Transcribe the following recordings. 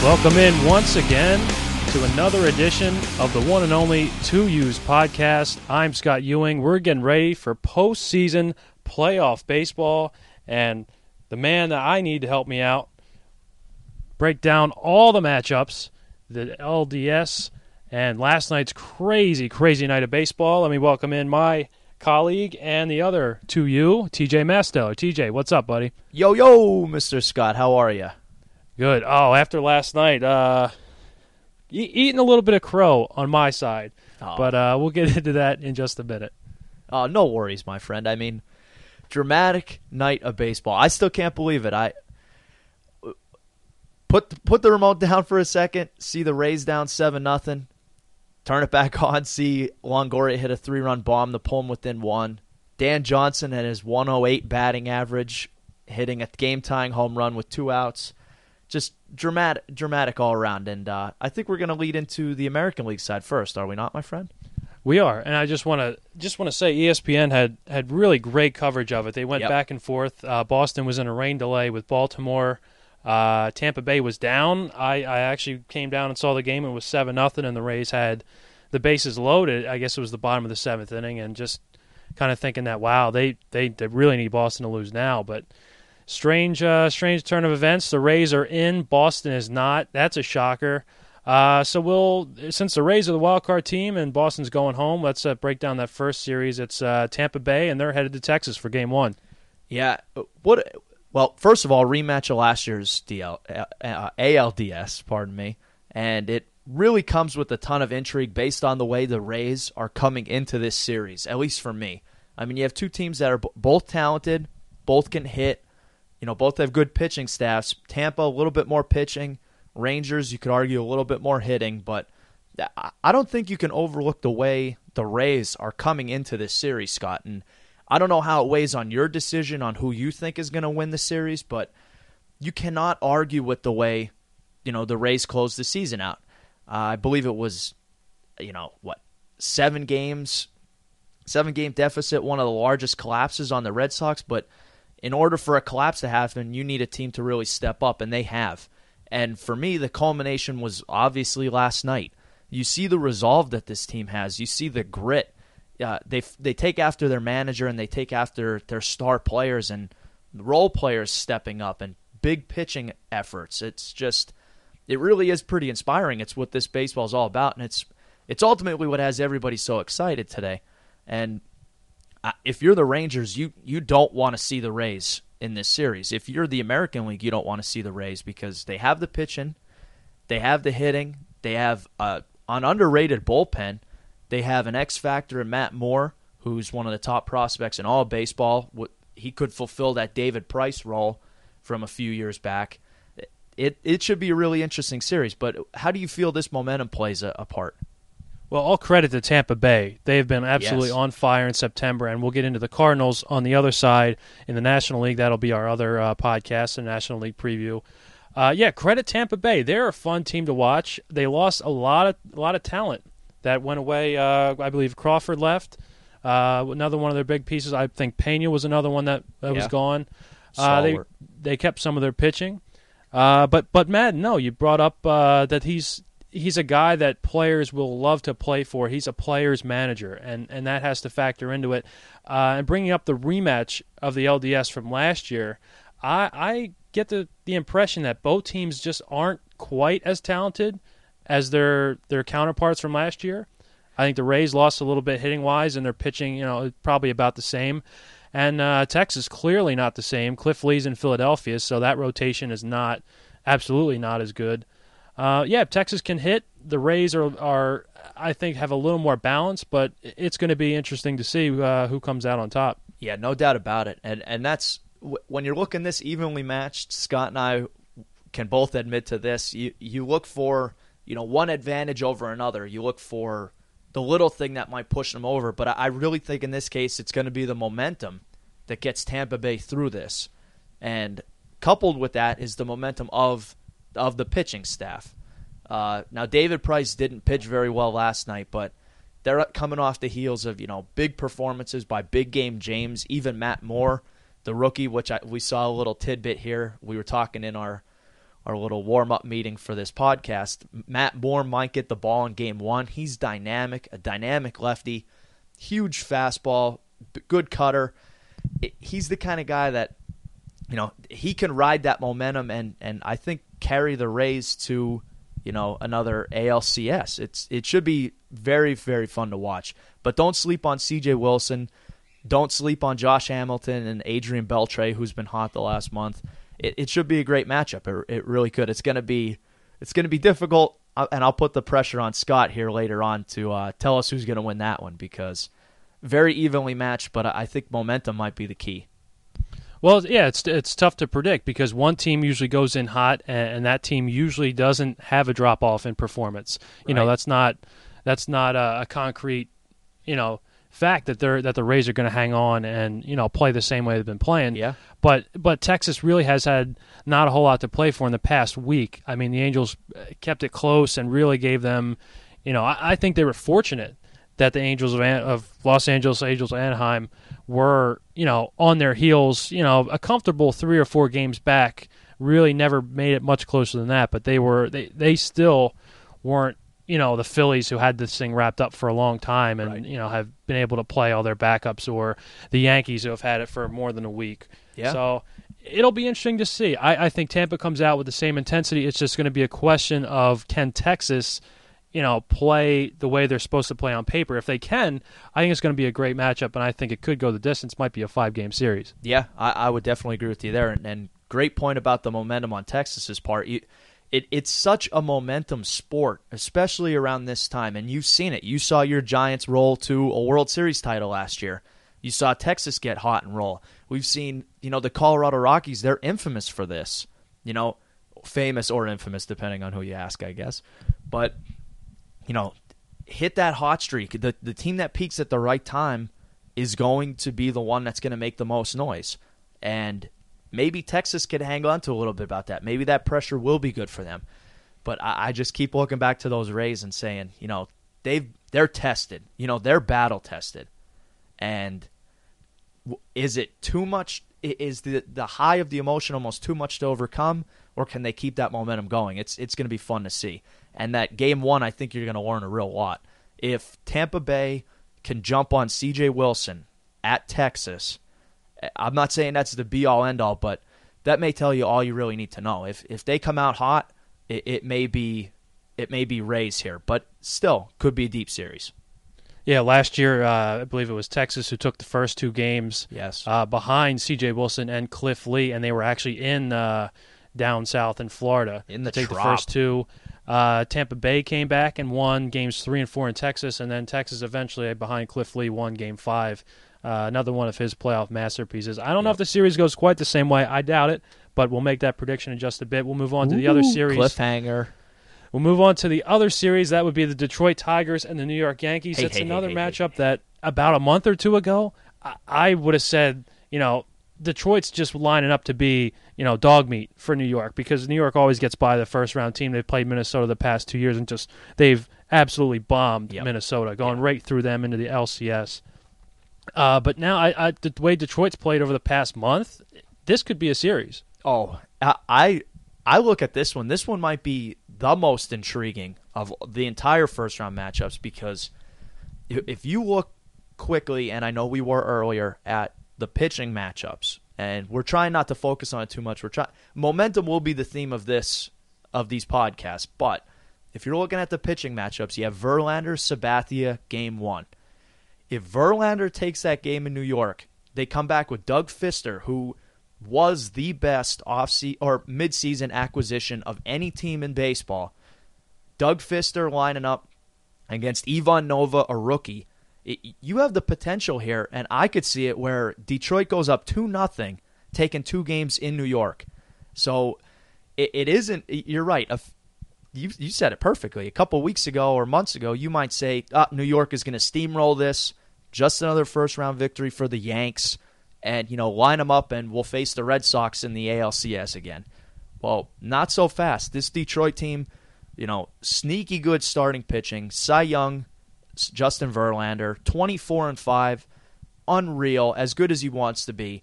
Welcome in once again to another edition of the one and only 2U's podcast. I'm Scott Ewing. We're getting ready for postseason playoff baseball, and the man that I need to help me out, break down all the matchups, the LDS, and last night's crazy night of baseball. Let me welcome in my colleague and the other 2U, TJ Masteller. TJ, what's up, buddy? Yo, Mr. Scott, how are you? Good. Oh, after last night, eating a little bit of crow on my side, but we'll get into that in just a minute. No worries, my friend. I mean, dramatic night of baseball. I still can't believe it. I put the remote down for a second, see the Rays down 7-0, turn it back on, see Longoria hit a 3-run bomb to pull him within one. Dan Johnson at his 108 batting average, hitting a game-tying home run with 2 outs. Just dramatic all around, and I think we're going to lead into the American League side first, are we not, my friend? We are, and I just want to say ESPN had really great coverage of it. They went back and forth. Boston was in a rain delay with Baltimore. Tampa Bay was down. I actually came down and saw the game. It was 7-0, and the Rays had the bases loaded. I guess it was the bottom of the 7th inning, and just kind of thinking that, wow, they really need Boston to lose now, but strange turn of events. The Rays are in. Boston is not. That's a shocker. So since the Rays are the wild card team and Boston's going home, let's break down that first series. It's Tampa Bay, and they're headed to Texas for Game 1. Yeah. Well, first of all, rematch of last year's ALDS, pardon me, and it really comes with a ton of intrigue based on the way the Rays are coming into this series, at least for me. I mean, you have two teams that are both talented, both can hit, both have good pitching staffs. Tampa, a little bit more pitching. Rangers, you could argue a little bit more hitting. But I don't think you can overlook the way the Rays are coming into this series, Scott. And I don't know how it weighs on your decision on who you think is going to win the series, but you cannot argue with the way, the Rays closed the season out. I believe it was, 7-game deficit, one of the largest collapses on the Red Sox, but in order for a collapse to happen, you need a team to really step up, and they have. And for me, the culmination was obviously last night. You see the resolve that this team has. You see the grit. They take after their manager, and they take after their star players and role players stepping up and big pitching efforts. It really is pretty inspiring. It's what this baseball is all about, and it's ultimately what has everybody so excited today. And if you're the Rangers, you don't want to see the Rays in this series. If you're the American League, you don't want to see the Rays because they have the pitching, they have the hitting, they have an underrated bullpen, they have an X factor in Matt Moore, who's one of the top prospects in all of baseball. He could fulfill that David Price role from a few years back. It should be a really interesting series, but how do you feel this momentum plays a part? Well, all credit to Tampa Bay. They've been absolutely on fire in September, and we'll get into the Cardinals on the other side in the National League. That'll be our other podcast, the National League preview. Credit Tampa Bay. They're a fun team to watch. They lost a lot of talent that went away. I believe Crawford left. Another one of their big pieces. I think Pena was another one that was gone. They kept some of their pitching. But Matt, no, you brought up that he's a guy that players will love to play for. He's a player's manager, and that has to factor into it. And bringing up the rematch of the LDS from last year, I get the impression that both teams just aren't quite as talented as their counterparts from last year. I think the Rays lost a little bit hitting-wise, and their pitching, probably about the same. And Texas, clearly not the same. Cliff Lee's in Philadelphia, so that rotation is absolutely not as good. Texas can hit. The Rays are I think, have a little more balance, but it's going to be interesting to see who comes out on top. Yeah, no doubt about it. And that's when you're looking this evenly matched, Scott and I can both admit to this. You look for, one advantage over another. You look for the little thing that might push them over, but I really think in this case it's going to be the momentum that gets Tampa Bay through this. And coupled with that is the momentum of the pitching staff. Now, David Price didn't pitch very well last night, but they're coming off the heels of, big performances by Big Game James, even Matt Moore, the rookie, which we saw a little tidbit here. We were talking in our our little warm-up meeting for this podcast. Matt Bourne might get the ball in Game 1. He's dynamic, a dynamic lefty, huge fastball, good cutter. He's the kind of guy that, he can ride that momentum and I think carry the Rays to, another ALCS. It should be very, very fun to watch. But don't sleep on C.J. Wilson. Don't sleep on Josh Hamilton and Adrian Beltre, who's been hot the last month. It should be a great matchup. It really could. It's going to be difficult, and I'll put the pressure on Scott here later on to tell us who's going to win that one, because very evenly matched, but I think momentum might be the key. Well, yeah, it's tough to predict because one team usually goes in hot, and that team usually doesn't have a drop off in performance. Right. That's not a concrete, fact that the Rays are going to hang on and play the same way they've been playing. Yeah. But Texas really has had not a whole lot to play for in the past week. I mean, the Angels kept it close and really gave them, I think they were fortunate that the Angels of Los Angeles, Angels, Anaheim were, on their heels, a comfortable 3 or 4 games back. Really never made it much closer than that, but they still weren't, the Phillies who had this thing wrapped up for a long time and, right. Have been able to play all their backups, or the Yankees who have had it for more than a week. Yeah. So it'll be interesting to see. I think Tampa comes out with the same intensity. It's just going to be a question of, can Texas, play the way they're supposed to play on paper? If they can, I think it's going to be a great matchup, and I think it could go the distance. Might be a 5-game series. Yeah, I would definitely agree with you there. And great point about the momentum on Texas's part. It's such a momentum sport, especially around this time, and you've seen it. You saw your Giants roll to a World Series title last year. You saw Texas get hot and roll. We've seen, the Colorado Rockies, they're infamous for this. Famous or infamous, depending on who you ask, I guess. But, hit that hot streak. The team that peaks at the right time is going to be the one that's going to make the most noise. And maybe Texas could hang on to a little bit about that. Maybe that pressure will be good for them. But I just keep looking back to those Rays and saying, they're tested. They're battle tested. And is it too much? Is the high of the emotion almost too much to overcome, or can they keep that momentum going? It's going to be fun to see. And that Game 1, I think you're going to learn a real lot. If Tampa Bay can jump on C.J. Wilson at Texas, I'm not saying that's the be-all, end-all, but that may tell you all you really need to know. If they come out hot, it may be Rays here, but still could be a deep series. Yeah, last year I believe it was Texas who took the first 2 games yes. Behind C.J. Wilson and Cliff Lee, and they were actually in down south in Florida in the to take trop. the first 2. Tampa Bay came back and won games 3 and 4 in Texas, and then Texas eventually, behind Cliff Lee, won Game 5. Another one of his playoff masterpieces. I don't know if the series goes quite the same way. I doubt it, but we'll make that prediction in just a bit. We'll move on to the other series. Cliffhanger. We'll move on to the other series. That would be the Detroit Tigers and the New York Yankees. It's another matchup that about a month or 2 ago, I would have said, Detroit's just lining up to be, dog meat for New York, because New York always gets by the first-round team. They've played Minnesota the past 2 years, and they've absolutely bombed Minnesota, going right through them into the LCS. But now, the way Detroit's played over the past month, this could be a series. Oh, I look at this one. This one might be the most intriguing of the entire first-round matchups, because if you look quickly, and I know we were earlier, at the pitching matchups, and we're trying not to focus on it too much. Momentum will be the theme of these podcasts, but if you're looking at the pitching matchups, you have Verlander, Sabathia, Game 1. If Verlander takes that game in New York, they come back with Doug Fister, who was the best mid-season acquisition of any team in baseball. Doug Fister lining up against Ivan Nova, a rookie. You have the potential here, and I could see it where Detroit goes up 2-0, taking 2 games in New York. So it isn't. You're right. You said it perfectly. A couple weeks ago or months ago, you might say, New York is going to steamroll this. Just another first-round victory for the Yanks. And, line them up and we'll face the Red Sox in the ALCS again. Well, not so fast. This Detroit team, sneaky good starting pitching. Cy Young, Justin Verlander, 24-5, unreal, as good as he wants to be.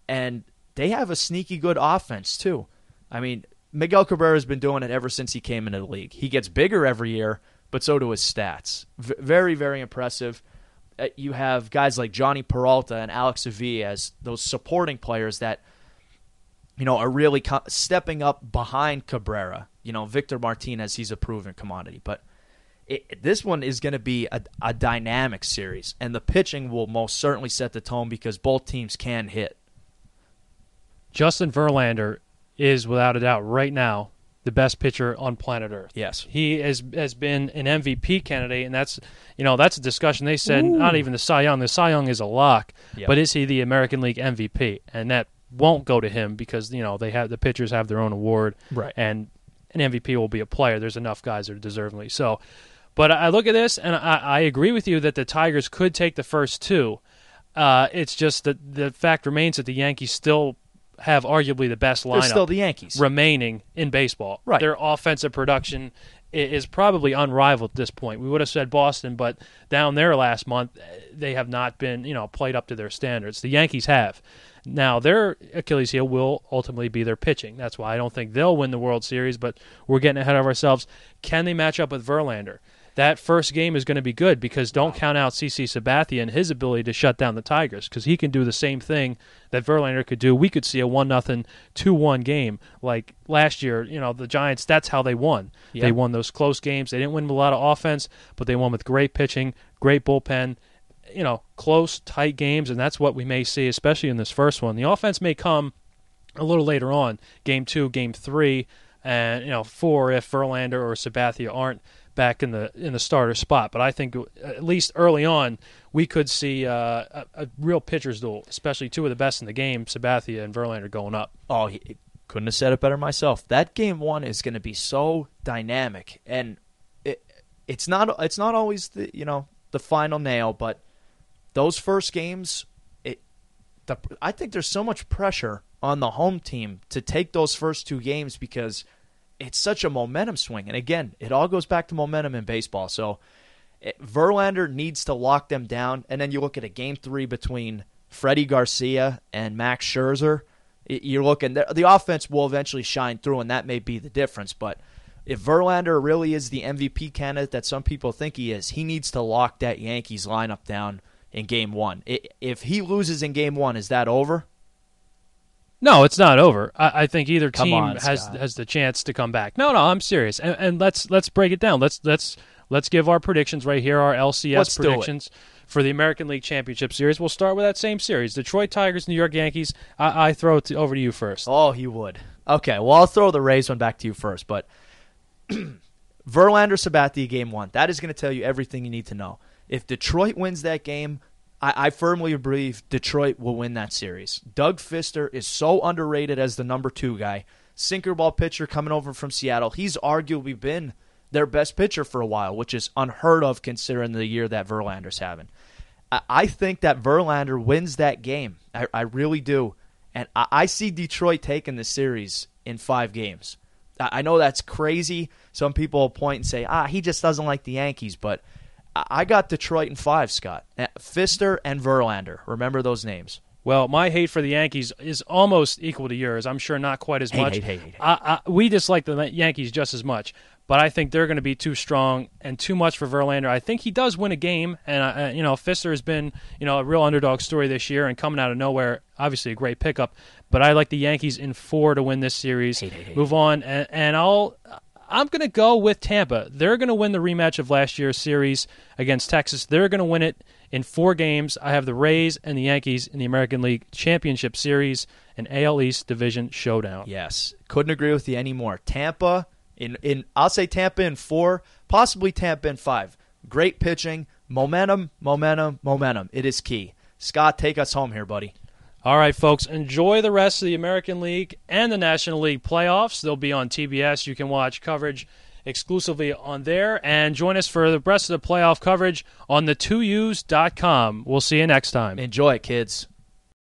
And they have a sneaky good offense, too. I mean, Miguel Cabrera has been doing it ever since he came into the league. He gets bigger every year, but so do his stats. Very, very impressive. You have guys like Johnny Peralta and Alex Avila as those supporting players that, are really stepping up behind Cabrera. Victor Martinez, he's a proven commodity. But this one is going to be a dynamic series, and the pitching will most certainly set the tone because both teams can hit. Justin Verlander is, without a doubt, right now, the best pitcher on planet Earth. Yes. He has been an MVP candidate, and that's a discussion. They said not even the Cy Young. The Cy Young is a lock, but is he the American League MVP? And that won't go to him because, the pitchers have their own award. Right. And an MVP will be a player. There's enough guys that are deservingly so. But I look at this, and I agree with you that the Tigers could take the first two. It's just that the fact remains that the Yankees still have arguably the best lineup. They're still the Yankees remaining in baseball. Right. Their offensive production is probably unrivaled at this point. We would have said Boston, but down there last month, they have not been, played up to their standards. The Yankees have. Now, their Achilles heel will ultimately be their pitching. That's why I don't think they'll win the World Series, but we're getting ahead of ourselves. Can they match up with Verlander? That first game is going to be good because don't count out CC Sabathia and his ability to shut down the Tigers because he can do the same thing that Verlander could do. We could see a 1-0, 2-1 game like last year. The Giants, that's how they won. Yep. They won those close games. They didn't win with a lot of offense, but they won with great pitching, great bullpen, close, tight games, and that's what we may see, especially in this first one. The offense may come a little later on, Game 2, Game 3, and 4 if Verlander or Sabathia aren't back in the starter spot. But I think at least early on we could see a real pitcher's duel, especially two of the best in the game, Sabathia and Verlander, going up. Oh, couldn't have said it better myself. That Game 1 is going to be so dynamic, and it's not always the final nail, but those first games, I think there's so much pressure on the home team to take those first two games because it's such a momentum swing. And again, it all goes back to momentum in baseball. So Verlander needs to lock them down. And then you look at a Game 3 between Freddie Garcia and Max Scherzer. You're looking, the offense will eventually shine through, and that may be the difference. But if Verlander really is the MVP candidate that some people think he is, he needs to lock that Yankees lineup down in Game 1. If he loses in Game 1, is that over? No, it's not over. I think either team has the chance to come back. No, I'm serious. And let's break it down. Let's give our predictions right here, our LCS predictions for the American League Championship Series. We'll start with that same series. Detroit Tigers, New York Yankees. I throw it over to you first. Oh, you would. Okay, well, I'll throw the Rays one back to you first. But Verlander Sabathia Game 1, that is going to tell you everything you need to know. If Detroit wins that game, I firmly believe Detroit will win that series. Doug Fister is so underrated as the number 2 guy. Sinker ball pitcher coming over from Seattle. He's arguably been their best pitcher for a while, which is unheard of considering the year that Verlander's having. I think that Verlander wins that game. I really do. And I see Detroit taking the series in 5 games. I know that's crazy. Some people will point and say, he just doesn't like the Yankees, but I got Detroit in 5, Scott. Fister and Verlander. Remember those names. Well, my hate for the Yankees is almost equal to yours. I'm sure not quite as much. Hate. We dislike the Yankees just as much, but I think they're going to be too strong and too much for Verlander. I think he does win a game, and Fister has been a real underdog story this year and coming out of nowhere. Obviously, a great pickup, but I like the Yankees in 4 to win this series. Move on, and I'm going to go with Tampa. They're going to win the rematch of last year's series against Texas. They're going to win it in 4 games. I have the Rays and the Yankees in the American League Championship Series, an AL East Division showdown. Yes, couldn't agree with you anymore. Tampa I'll say Tampa in 4, possibly Tampa in 5. Great pitching, momentum. It is key. Scott, take us home here, buddy. All right, folks, enjoy the rest of the American League and the National League playoffs. They'll be on TBS. You can watch coverage exclusively on there. And join us for the rest of the playoff coverage on the2us.com. We'll see you next time. Enjoy it, kids.